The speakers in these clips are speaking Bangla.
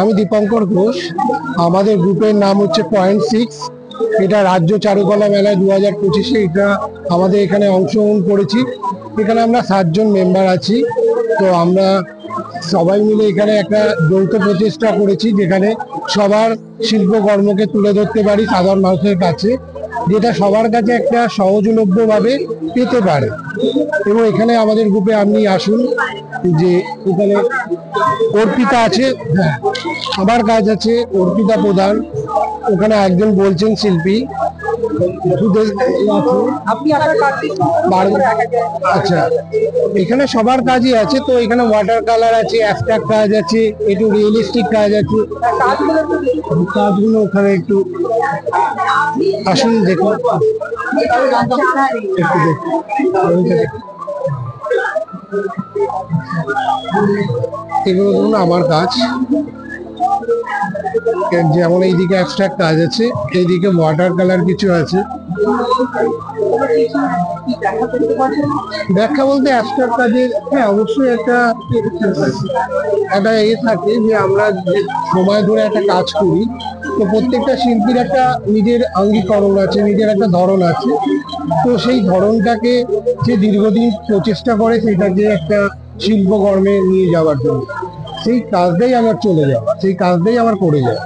আমি দীপঙ্কর ঘোষ। আমাদের গ্রুপের নাম হচ্ছে .6। এটা রাজ্য চারুকলা মেলায় 2025-এ এটা আমাদের এখানে অংশগ্রহণ করেছি। এখানে আমরা 7 জন মেম্বার আছি। তো আমরা সবাই মিলে এখানে একটা যৌথ প্রচেষ্টা করেছি, যেখানে সবার শিল্পকর্মকে তুলে ধরতে পারি সাধারণ মানুষের কাছে, যেটা সবার কাছে একটা সহজলভ্যভাবে পেতে পারে। এবং এখানে আমাদের গ্রুপে আপনি আসুন, যে এখানে অর্পিতা আছে, হ্যাঁ আমার কাজ আছে অর্পিতা প্রধান, ওখানে একজন বলছেন শিল্পী। আচ্ছা, এখানে সবার কাজই আছে। তো এখানে ওয়াটার কালার আছে, অ্যাবস্ট্রাক্ট কাজ আছে, একটু রিয়েলিস্টিক কাজ আছে। কাজগুলো ওখানে একটু আসুন দেখুন, একটু এগুলো ধরুন আমার কাজ। যেমন এইদিকে অ্যাবস্ট্রাক্ট কাজ আছে, এইদিকে ওয়াটার কালার কিছু আছে। ব্যাখ্যা বলতে অ্যাবস্ট্রাক্ট কাজের, হ্যাঁ অবশ্যই একটা থাকে যে আমরা যে সময় ধরে একটা কাজ করি, তো প্রত্যেকটা শিল্পীর একটা নিজের আঙ্গিকরণ আছে, নিজের একটা ধরন আছে। তো সেই ধরনটাকে যে দীর্ঘদিন প্রচেষ্টা করে সেটাকে একটা শিল্পকর্মে নিয়ে যাওয়ার জন্য, সেই কাজটাই আমার চলে যাওয়া, সেই কাজটাই আমার করে যাওয়া।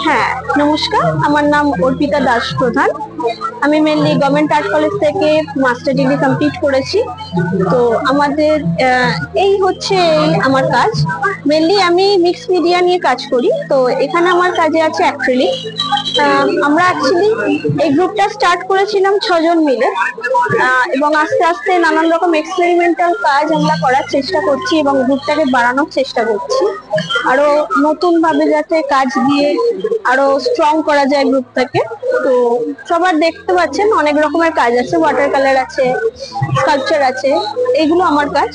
হ্যাঁ, নমস্কার, আমার নাম অর্পিতা দাস প্রধান। আমি মেনলি গভর্নমেন্ট আর্ট কলেজ থেকে মাস্টার ডিগ্রি কমপ্লিট করেছি। তো আমাদের এই হচ্ছে আমার কাজ। মেনলি আমি মিক্স মিডিয়া নিয়ে কাজ করি। তো এখানে আমার কাজে আছে অ্যাক্রিলিক। আমরা অ্যাকচুয়ালি এই গ্রুপটা স্টার্ট করেছিলাম 6 জন মিলে, এবং আস্তে আস্তে নানান রকম এক্সপেরিমেন্টাল কাজ আমরা করার চেষ্টা করছি এবং গ্রুপটাকে বাড়ানোর চেষ্টা করছি, আরো নতুন ভাবে যাতে কাজ দিয়ে আরো স্ট্রং করা যায় গ্রুপটাকে। তো সবার দেখতে পাচ্ছেন অনেক রকমের কাজ আছে, ওয়াটার কালার আছে, স্কাল্পচার আছে। এগুলো আমার কাজ,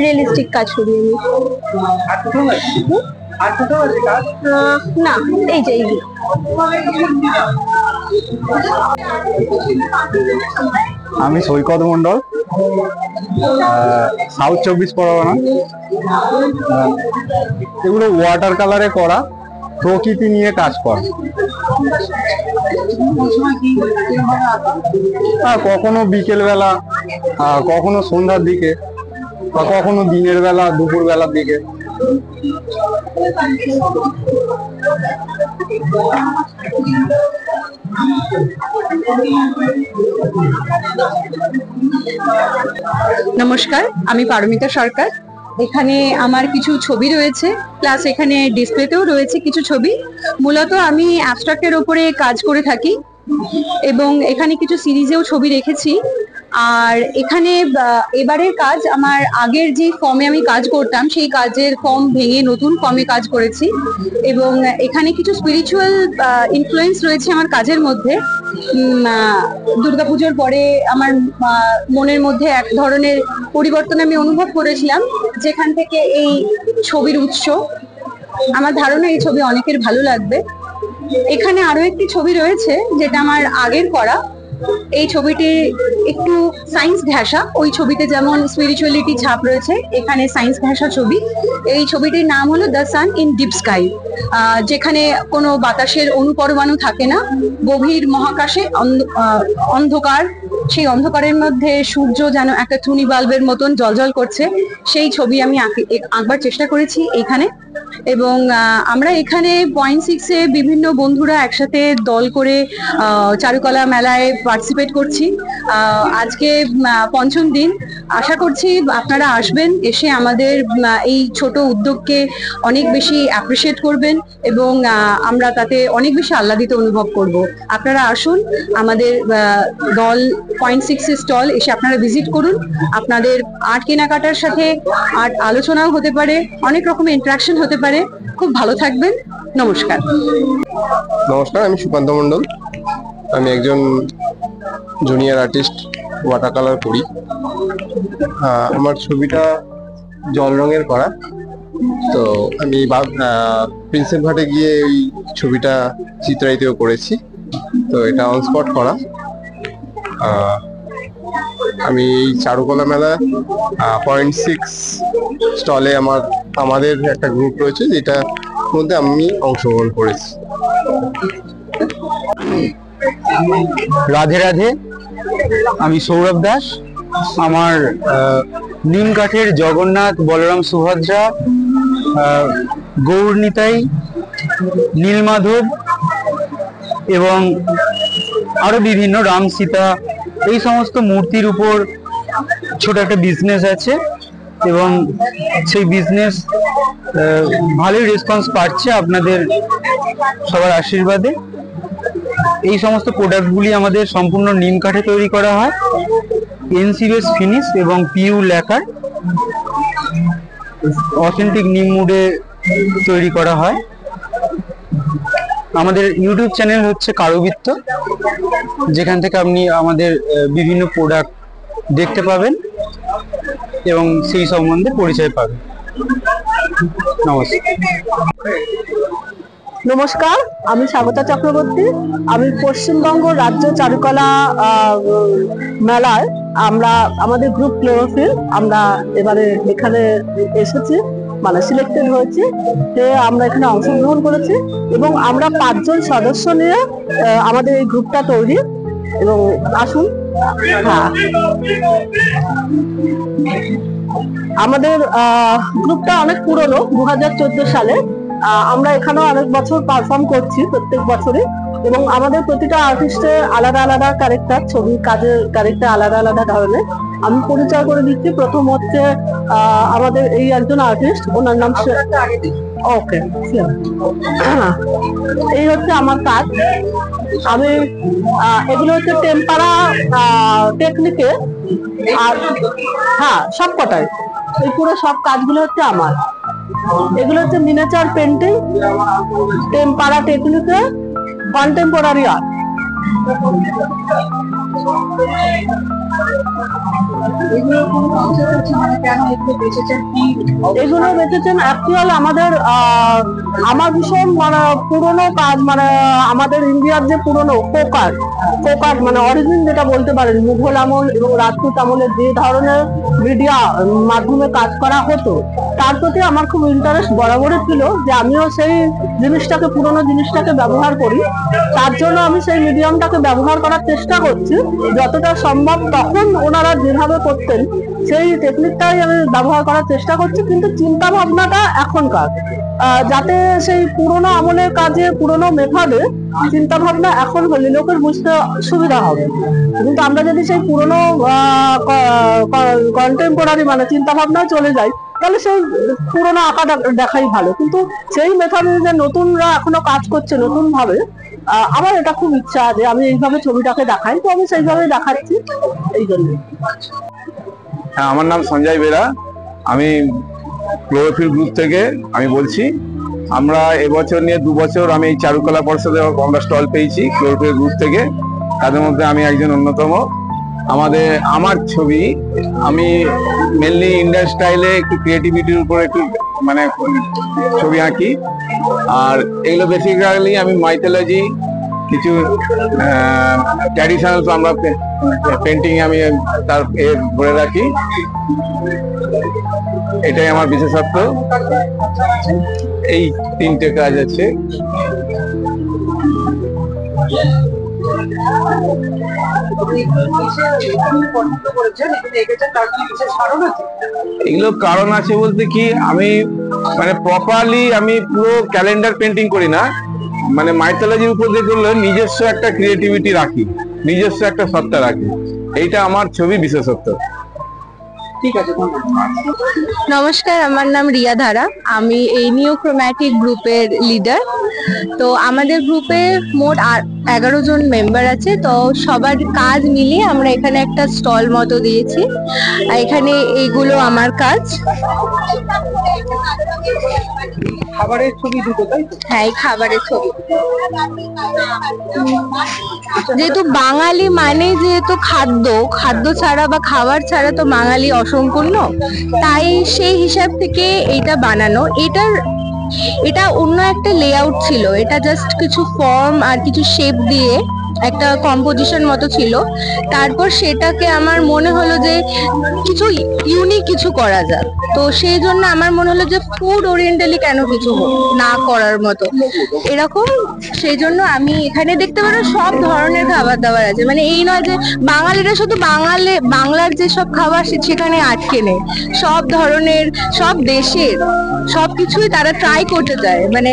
রিয়েলিস্টিক কাজ করি আমি। না, এই যে এইগুলো। আমি সৈকত মন্ডল, সাউথ 24 পরগনা। এগুলো ওয়াটার কালারে করা, প্রকৃতি নিয়ে কাজ করা। কখনো বিকেল বেলা, কখনো সন্ধ্যার দিকে, বা কখনো দিনের বেলা, দুপুর বেলার দিকে। নমস্কার, আমি পারমিতা সরকার। এখানে আমার কিছু ছবি রয়েছে, প্লাস এখানে ডিসপ্লেতেও রয়েছে কিছু ছবি। মূলত আমি অ্যাবস্ট্রাক্টের উপরে কাজ করে থাকি এবং এখানে কিছু সিরিজেও ছবি রেখেছি। আর এখানে এবারের কাজ আমার আগের যে ফর্মে আমি কাজ করতাম সেই কাজের ফর্ম ভেঙে নতুন ফর্মে কাজ করেছি, এবং এখানে কিছু স্পিরিচুয়াল ইনফ্লুয়েন্স রয়েছে আমার কাজের মধ্যে। দুর্গাপুজোর পরে আমার মনের মধ্যে এক ধরনের পরিবর্তন আমি অনুভব করেছিলাম, যেখান থেকে এই ছবির উৎস। আমার ধারণা এই ছবি অনেকের ভালো লাগবে। এখানে আরো একটি ছবি রয়েছে যেটা আমার আগের করা। এই ছবিটি একটু সায়েন্স ঘেঁষা, ওই ছবিতে যেমন স্পিরিচুয়ালিটি ছাপ রয়েছে, এখানে সায়েন্স ঘেঁষা ছবি। এই ছবিটির নাম হলো the sun in deep sky, যেখানে কোনো বাতাসের অণুপরমাণু থাকে না, গভীর মহাকাশে অন্ধকার, সেই অন্ধকারের মধ্যে সূর্য যেন একটা টুনি বাল্বের মতন জলজল করছে, সেই ছবি আমি আঁকবার চেষ্টা করেছি এইখানে। এবং আমরা এখানে .6-এ বিভিন্ন বন্ধুরা একসাথে দল করে চারুকলা মেলায় পার্টিসিপেট করছি। আজকে 5ম দিন। আশা করছি আপনারা আসবেন, এসে আমাদের এই ছোট উদ্যোগকে অনেক বেশি অ্যাপ্রিসিয়েট করবেন এবং আমরা তাতে অনেক বেশি আহ্লাদিত অনুভব করব। আপনারা আসুন, আমাদের দল .6-এর স্টল এসে আপনারা ভিজিট করুন। আপনাদের আর্ট কেনাকাটার সাথে আর্ট আলোচনাও হতে পারে, অনেক রকমের ইন্টারাকশন হতে পারে। খুব ভালো থাকবেন। নমস্কার। নমস্কার, আমি সুকান্ত মন্ডল। আমি একজন জুনিয়র আর্টিস্ট, ওয়াটার কালার করি। আমার ছবিটা জল রঙের করা। তো আমি প্রিন্সেপ ঘাটে গিয়ে ওই ছবিটা চিত্রায়িতও করেছি। তো এটা অন স্পট করা। আমি এই চারুকলা মেলা 0.6 স্টলে আমাদের একটা গ্রুপ রয়েছে, যেটার মধ্যে আমি অংশগ্রহণ করেছি। রাধে রাধে, আমি সৌরভ দাস। আমার নিম কাঠের জগন্নাথ, বলরাম, সুভদ্রা, গৌর নিতাই, নীলমাধব এবং আরো বিভিন্ন রাম সীতা, এই সমস্ত মূর্তির উপর ছোট একটা বিজনেস আছে এবং সেই বিজনেস ভালোই রেসপন্স পাচ্ছে আপনাদের সবার আশীর্বাদে। এই সমস্ত প্রোডাক্টগুলি আমাদের সম্পূর্ণ নিম কাঠে তৈরি করা হয়, এনসিবিএস ফিনিশ এবং পিইউ ল্যাকার, অথেন্টিক নিম মুডে তৈরি করা হয়। আমাদের ইউটিউব চ্যানেল হচ্ছে কারুবৃত্ত, যেখান থেকে আপনি আমাদের বিভিন্ন প্রোডাক্ট দেখতে পাবেন এবং সেই সম্বন্ধে পরিচয় পাবেন। নমস্কার। নমস্কার, আমি স্বাগতা চক্রবর্তী। আমি পশ্চিমবঙ্গ রাজ্য চারুকলা মেলায় আমাদের গ্রুপ ক্লোরোফিল আমরা এবারে এখানে এসেছি, মানে সিলেক্টেড হয়েছি, আমরা এখানে অংশগ্রহণ করেছি এবং আমরা 5 জন সদস্য নিয়ে আমাদের এই গ্রুপটা তৈরি। এবং আসুন, হ্যাঁ, আমাদের গ্রুপটা অনেক পুরনো, 2014 সালে। আমরা এখানেও অনেক বছর পারফর্ম করছি, প্রত্যেক বছরই। এবং আমাদের প্রতিটা আর্টিস্টের আলাদা আলাদা ক্যারেক্টার, ছবির কাজের ক্যারেক্টার আলাদা আলাদা ধরনের। আমি পরিচয় করে দিচ্ছি। প্রথম হচ্ছে আমাদের এই একজন আর্টিস্ট, ওনার নাম ওকে, এই হচ্ছে আমার কাজ। আমি এগুলো হচ্ছে টেম্পারা টেকনিকে, আর হ্যাঁ সবকটাই, এই পুরো সব কাজগুলো হচ্ছে আমার। এগুলো হচ্ছে মিনিয়েচার পেন্টিং, টেম্পারা টেকনিকে, কন্টেম্পোরারি আর্ট। এগুলো বেঁচেছেন অ্যাকচুয়াল আমার ভীষণ মানে পুরোনো কাজ, মানে আমাদের ইন্ডিয়ার যে পুরোনো ফোকাস মানে অরিজিন যেটা বলতে পারেন, মুঘল আমল এবং রাজপুত আমলের যে ধরনের মিডিয়া মাধ্যমে কাজ করা হতো, তার প্রতি আমার খুব ইন্টারেস্ট বরাবরই ছিল যে আমিও সেই জিনিসটাকে, পুরোনো জিনিসটাকে ব্যবহার করি। তার জন্য আমি সেই মিডিয়ামটাকে ব্যবহার করার চেষ্টা করছি যতটা সম্ভব। তখন ওনারা যেভাবে করতেন সেই টেকনিকটাই আমি ব্যবহার করার চেষ্টা করছি, কিন্তু চিন্তা ভাবনাটা এখনকার, যাতে সেই পুরোনো আমলের কাজে, পুরোনো মেথডে চিন্তা ভাবনা এখন হলে লোকের বুঝতে সুবিধা হবে। কিন্তু আমরা যদি সেই পুরোনো কন্টেম্পোরারি মানে চিন্তা ভাবনা চলে যাই, তাহলে সেই পুরোনো আঁকাটা দেখাই ভালো। কিন্তু সেই মেথডে যে নতুনরা এখনো কাজ করছে নতুন ভাবে, আমার এটা খুব ইচ্ছা যে আমি এইভাবে ছবিটাকে দেখাই, তো আমি সেইভাবে দেখাচ্ছি। এই জন্য আমার নাম সঞ্জয় বেরা, আমি ক্লোরোফিল গ্রুপ থেকে আমি বলছি। আমরা এবছর নিয়ে 2 বছর আমি এই চারুকলা পর্ষদে আমরা স্টল পেয়েছি ক্লোরোফিল গ্রুপ থেকে, তাদের মধ্যে আমি একজন অন্যতম। আমার ছবি, আমি মেনলি ইন্ডিয়ান স্টাইলে একটু ক্রিয়েটিভিটির উপর একটু মানে ছবি আঁকি। আর এগুলো বেসিক্যালি আমি মাইথোলজি, কিছু ট্র্যাডিশনাল আমরা পেন্টিং আমি তার ভরে রাখি। এটাই আমার বিশেষত্ব। এই 3টে কাজ আছে। এগুলো কারণ আছে বলতে কি, আমি মানে প্রপারলি আমি পুরো ক্যালেন্ডার পেন্টিং করি না, মানে মাইথোলজির উপর দিয়ে করলে নিজস্ব একটা ক্রিয়েটিভিটি রাখি, নিজস্ব একটা সত্তা রাখি। এইটা আমার ছবি বিশেষত্ব। ঠিক আছে। নমস্কার, আমার নাম রিয়া ধারা। আমি এই নিওক্রোম্যাটিক গ্রুপের লিডার। তো আমাদের গ্রুপে মোট 11 জন মেম্বার আছে। তো সবার কাজ মিলিয়ে আমরা এখানে একটা স্টল মতো দিয়েছি। এখানে এইগুলো আমার কাজ। খাবারের ছবি দুটো, তাই তো? হ্যাঁ, এই খাবারের ছবি। যেহেতু বাঙালি মানে যেহেতু খাদ্য ছাড়া বা খাবার ছাড়া তো বাঙালি অসম্পূর্ণ, তাই সেই হিসাব থেকে এইটা বানানো। এটা অন্য একটা লেআউট ছিল, এটা জাস্ট কিছু ফর্ম আর কিছু শেপ দিয়ে একটা কম্পোজিশন মতো ছিল। তারপর সেটাকে আমার মনে হলো যে কিছু ইউনিক কিছু করা যায়, তো সেই জন্য আমার মনে হলো যে ফুড ওরিয়েন্টালি কেন কিছু না করার মতো এরকম। সেই জন্য আমি এখানে দেখতে পারো সব ধরনের খাবার দাবার আছে, মানে এই নয় যে বাঙালিরা শুধু বাংলার যে সব খাবার সেখানে আটকে নেই, সব ধরনের সব দেশের সবকিছুই তারা ট্রাই করতে চায়, মানে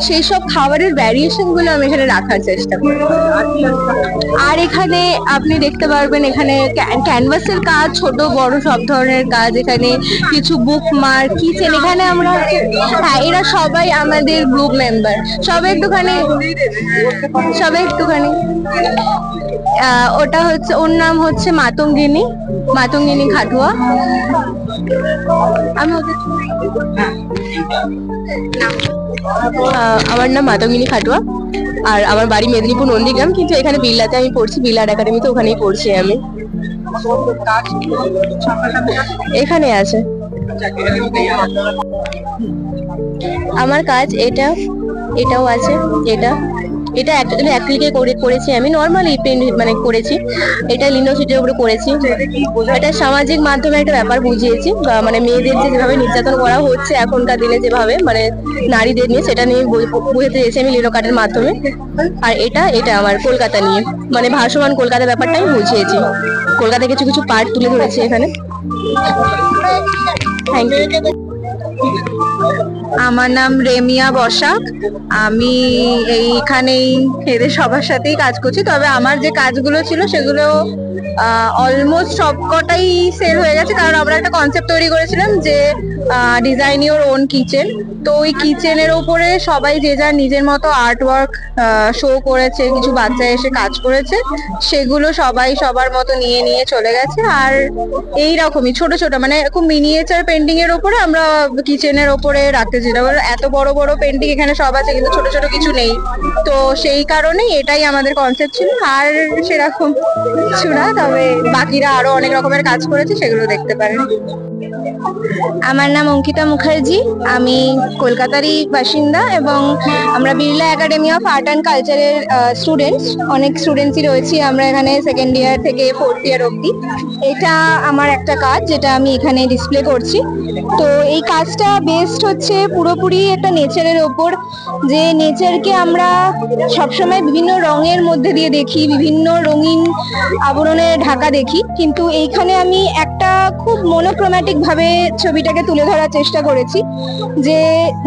সেই সব খাবারের ভ্যারিয়েশন গুলো আমি এখানে রাখার চেষ্টা করি। আর এখানে আপনি দেখতে পারবেন এখানে ক্যানভাসের কাজ, ছোট বড় সব ধরনের কাজ, এখানে কিছু বুক মার্ক, কিচেন, এখানে আমরা হ্যাঁ এরা সবাই আমাদের গ্রুপ মেম্বার। সবাই একটুখানি ওটা হচ্ছে, ওর নাম হচ্ছে মাতঙ্গিনী খাটুয়া। আমার নাম মাতঙ্গিনী খাটুয়া, আর আমার বাড়ি মেদিনীপুর নন্দীগ্রাম, কিন্তু এখানে বিড়লাতে আমি পড়ছি, বিড়লা আর্ট একাডেমিতে, ওখানেই পড়ছি আমি। এখানে আছে আমার কাজ, এটাও আছে, এটা অ্যাক্রিলিকে করেছি আমি, নর্মালি পেন্ট মানে করেছি, এটা লিনো শিটের উপরে করেছি। এটা সামাজিক মাধ্যমে একটা ব্যাপার বুঝিয়েছি, মানে মেয়েদের যেভাবে নির্যাতন করা হচ্ছে এখনকার দিনে, যেভাবে মানে নারীদের নিয়ে, সেটা নিয়ে বুঝতে চেয়েছি আমি লিনো কার্ডের মাধ্যমে। আর এটা আমার কলকাতা নিয়ে, মানে ভাসমান কলকাতা ব্যাপারটা আমি বুঝিয়েছি, কলকাতায় কিছু কিছু পার্ট তুলে ধরেছি এখানে। Thank you. আমার নাম রেমিয়া বসাক, আমি এইখানেই এদের সবার সাথেই কাজ করছি, তবে আমার যে কাজগুলো ছিল সেগুলো অলমোস্ট সবকটাই সেল হয়ে গেছে, কারণ আমরা একটা কনসেপ্ট তৈরি করেছিলাম যে ডিজাইন ইওর ওন কিচেন। তো ওই কিচেনের উপরে সবাই যে যার নিজের মতো আর্ট ওয়ার্ক শো করেছে, কিছু বাচ্চা এসে কাজ করেছে, সেগুলো সবাই সবার মতো নিয়ে চলে গেছে। আর এই রকমই ছোট ছোট মানে খুব মিনিয়েচার পেন্টিং এর উপরে আমরা কিচেনের উপরে রাখতে চাই। এত বড় বড় পেন্টিং এখানে সব আছে, কিন্তু ছোট ছোট কিছু নেই, তো সেই কারণেই এটাই আমাদের কনসেপ্ট ছিল। আর সেরকম কিছু না, তবে বাকিরা আরো অনেক রকমের কাজ করেছে, সেগুলো দেখতে পারেন। আমার নাম অঙ্কিতা মুখার্জি, আমি কলকাতারই বাসিন্দা এবং আমরা Birla academy of art and কালচারের স্টুডেন্টস, অনেক স্টুডেন্টসই রয়েছি আমরা এখানে, সেকেন্ড ইয়ার থেকে ফোর্থ ইয়ার অবধি। এটা আমার একটা কাজ যেটা আমি এখানে ডিসপ্লে করছি। তো এই কাজটা বেসড হচ্ছে পুরোপুরি একটা নেচারের ওপর, যে নেচারকে আমরা সবসময় বিভিন্ন রঙের মধ্যে দিয়ে দেখি, বিভিন্ন রঙিন আবরণে ঢাকা দেখি, কিন্তু এইখানে আমি একটা খুব মনোক্রোম্যাটিক ভাবে ছবিটাকে তুলে ধরার চেষ্টা করেছি, যে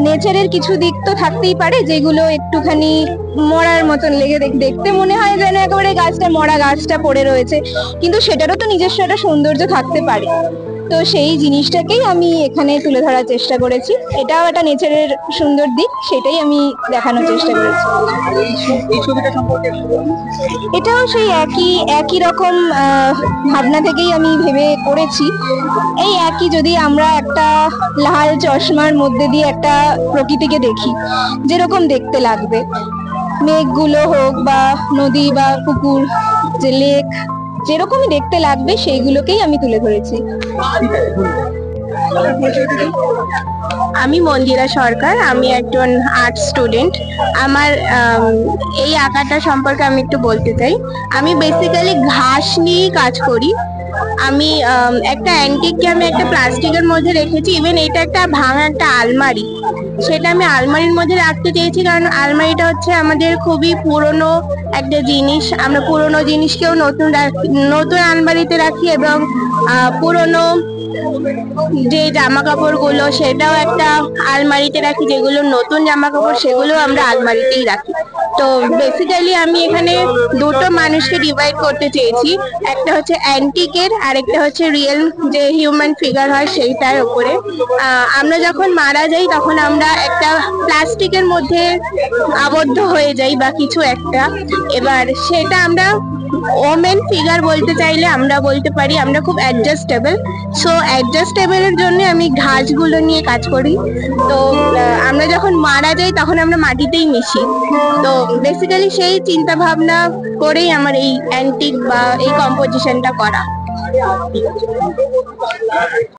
নেচারের কিছু দিক তো থাকতেই পারে যেগুলো একটুখানি মরার মতন লেগে দেখতে মনে হয় যেন একেবারে গাছটা মরা, গাছটা পড়ে রয়েছে, কিন্তু সেটারও তো নিজস্ব একটা সৌন্দর্য থাকতে পারে। তো সেই জিনিসটাকেই আমি এখানে তুলে ধরার চেষ্টা করেছি, এটাও একটা নেচারের সুন্দর দিক, সেটাই আমি দেখানোর চেষ্টা করেছি। এটাও সেই একই রকম ভাবনা থেকেই আমি ভেবে করেছি। এই একই, যদি আমরা একটা লাল চশমার মধ্যে দিয়ে একটা প্রকৃতিকে দেখি যেরকম দেখতে লাগবে, মেঘগুলো হোক বা নদী বা পুকুর, যে লেক, যেরকমই দেখতে লাগবে সেইগুলোকেই আমি তুলে ধরেছি। আমি মন্দিরা সরকার, আমি একজন আর্ট স্টুডেন্ট। আমার এই আঁকাটা সম্পর্কে আমি একটু বলতে চাই। আমি বেসিক্যালি ঘাস নিয়েই কাজ করি। আমি একটা অ্যান্টিককে আমি একটা প্লাস্টিকের মধ্যে রেখেছি, ইভেন এটা একটা ভাঙা একটা আলমারি, সেটা আমি আলমারির মধ্যে রাখতে চেয়েছি, কারণ আলমারিটা হচ্ছে আমাদের খুবই পুরনো একটা জিনিস। আমরা পুরনো জিনিসকেও নতুন আলমারিতে রাখি, এবং পুরনো যে জামা কাপড় গুলো সেটাও একটা আলমারিতে রাখি, যেগুলো নতুন জামা কাপড় সেগুলো আমরা আলমারিতেই রাখি। তো বেসিক্যালি আমি এখানে দুটো মানুষকে ডিভাইড করতে চেয়েছি, একটা হচ্ছে অ্যান্টিকের আর একটা হচ্ছে রিয়েল যে হিউম্যান ফিগার হয় সেইটার উপরে। আমরা যখন মারা যাই তখন আমরা একটা প্লাস্টিকের মধ্যে আবদ্ধ হয়ে যাই বা কিছু একটা, এবার সেটা আমরা ওমেন ফিগার বলতে চাইলে আমরা বলতে পারি আমরা খুব অ্যাডজাস্টেবল। সো অ্যাডজাস্টেবলের জন্য আমি ঘাসগুলো নিয়ে কাজ করি। তো আমরা যখন মারা যাই তখন আমরা মাটিতেই মিশি। তো বেসিক্যালি সেই চিন্তা ভাবনা করেই আমার এই অ্যান্টিক বা এই কম্পোজিশনটা করা।